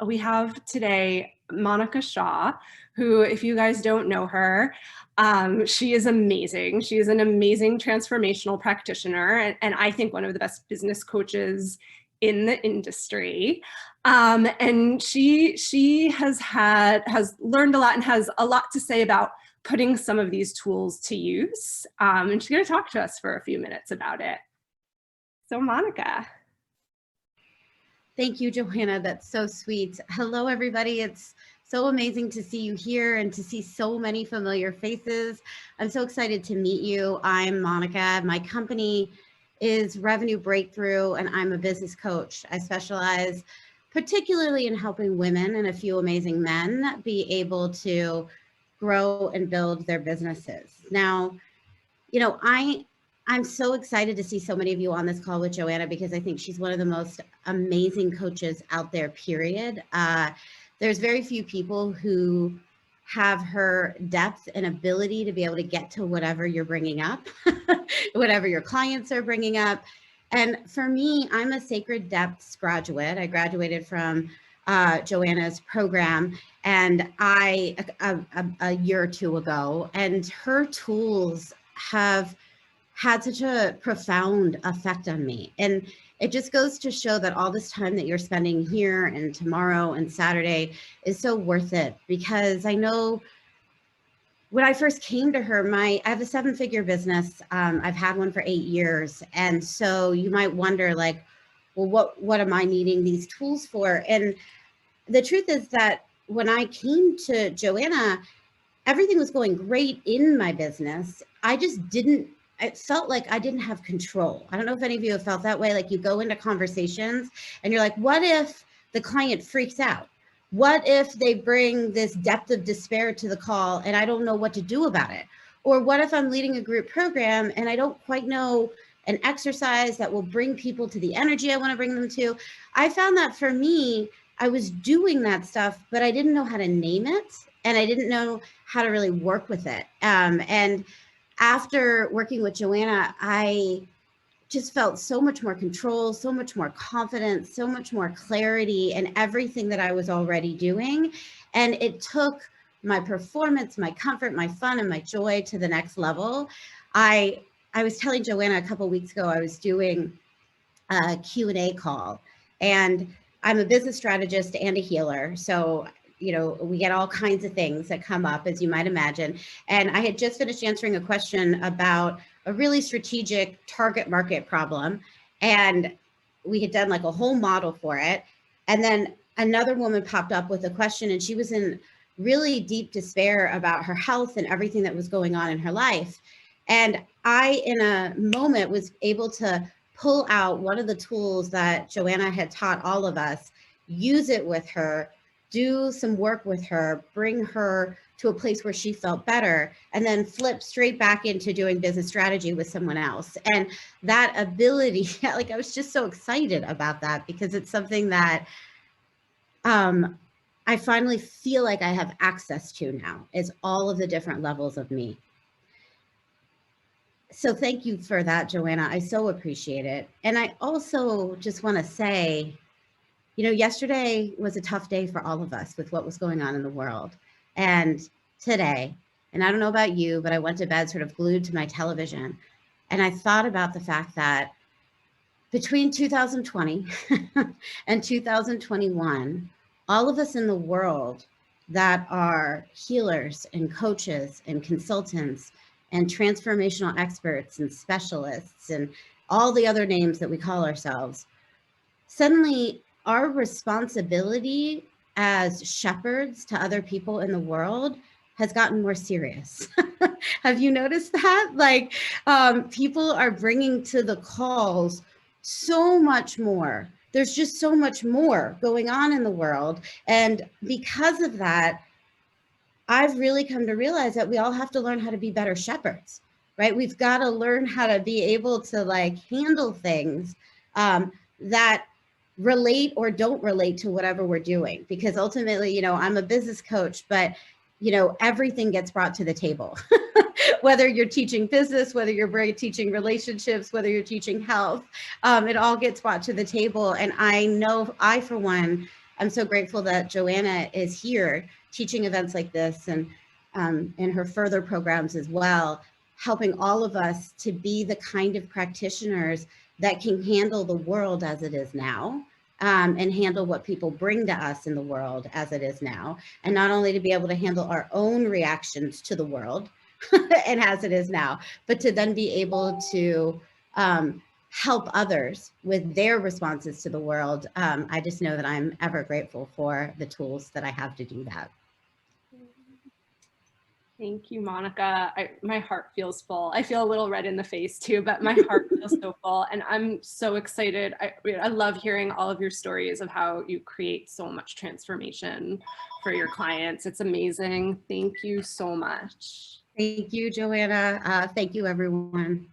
We have today Monica Shah, who, if you guys don't know her, she is amazing. She is an amazing transformational practitioner, and I think one of the best business coaches in the industry. And she has learned a lot and has a lot to say about putting some of these tools to use. And she's going to talk to us for a few minutes about it. So, Monica. Thank you, Joanna. That's so sweet. Hello, everybody. It's so amazing to see you here and to see so many familiar faces. I'm so excited to meet you. I'm Monica. My company is Revenue Breakthrough, and I'm a business coach. I specialize particularly in helping women and a few amazing men be able to grow and build their businesses. Now, you know, I'm so excited to see so many of you on this call with Joanna, because I think she's one of the most amazing coaches out there, period. There's very few people who have her depth and ability to be able to get to whatever you're bringing up, whatever your clients are bringing up. And for me, I'm a Sacred Depths graduate. I graduated from Joanna's program and a year or two ago, and her tools have had such a profound effect on me. And it just goes to show that all this time that you're spending here and tomorrow and Saturday is so worth it, because I know when I first came to her, I have a 7-figure business. I've had one for 8 years. And so you might wonder, like, well, what am I needing these tools for? And the truth is that when I came to Joanna, everything was going great in my business. It felt like I didn't have control. I don't know if any of you have felt that way. Like, you go into conversations and you're like, what if the client freaks out? What if they bring this depth of despair to the call and I don't know what to do about it? Or what if I'm leading a group program and I don't quite know an exercise that will bring people to the energy I want to bring them to? I found that for me, I was doing that stuff, but I didn't know how to name it, and I didn't know how to really work with it. And after working with Joanna, I just felt so much more control, so much more confidence, so much more clarity in everything that I was already doing. And it took my performance, my comfort, my fun, and my joy to the next level. I was telling Joanna a couple of weeks ago, I was doing a Q&A call, and I'm a business strategist and a healer. So, you know, we get all kinds of things that come up, as you might imagine. And I had just finished answering a question about a really strategic target market problem. And we had done like a whole model for it. And then another woman popped up with a question, and she was in really deep despair about her health and everything that was going on in her life. And I, in a moment, was able to pull out one of the tools that Joanna had taught all of us, use it with her, do some work with her, bring her to a place where she felt better, and then flip straight back into doing business strategy with someone else. And that ability, like, I was just so excited about that, because it's something that I finally feel like I have access to now, is all of the different levels of me. So thank you for that, Joanna. I so appreciate it. And I also just want to say, you know, yesterday was a tough day for all of us with what was going on in the world. And today, and I don't know about you, but I went to bed sort of glued to my television. And I thought about the fact that between 2020 and 2021, all of us in the world that are healers and coaches and consultants and transformational experts and specialists and all the other names that we call ourselves, suddenly our responsibility as shepherds to other people in the world has gotten more serious. Have you noticed that? Like, people are bringing to the calls so much more. There's just so much more going on in the world. And because of that, I've really come to realize that we all have to learn how to be better shepherds, right? We've got to learn how to be able to, like, handle things that relate or don't relate to whatever we're doing. Because ultimately, you know, I'm a business coach, but, you know, everything gets brought to the table. Whether you're teaching business, whether you're teaching relationships, whether you're teaching health, it all gets brought to the table. And I know I, for one, I'm so grateful that Joanna is here teaching events like this and in her further programs as well, helping all of us to be the kind of practitioners that can handle the world as it is now, and handle what people bring to us in the world as it is now. And not only to be able to handle our own reactions to the world and as it is now, but to then be able to help others with their responses to the world. I just know that I'm ever grateful for the tools that I have to do that. Thank you, Monica. My heart feels full. I feel a little red in the face too, but my heart feels so full. And I'm so excited. I love hearing all of your stories of how you create so much transformation for your clients. It's amazing. Thank you so much. Thank you, Joanna. Thank you, everyone.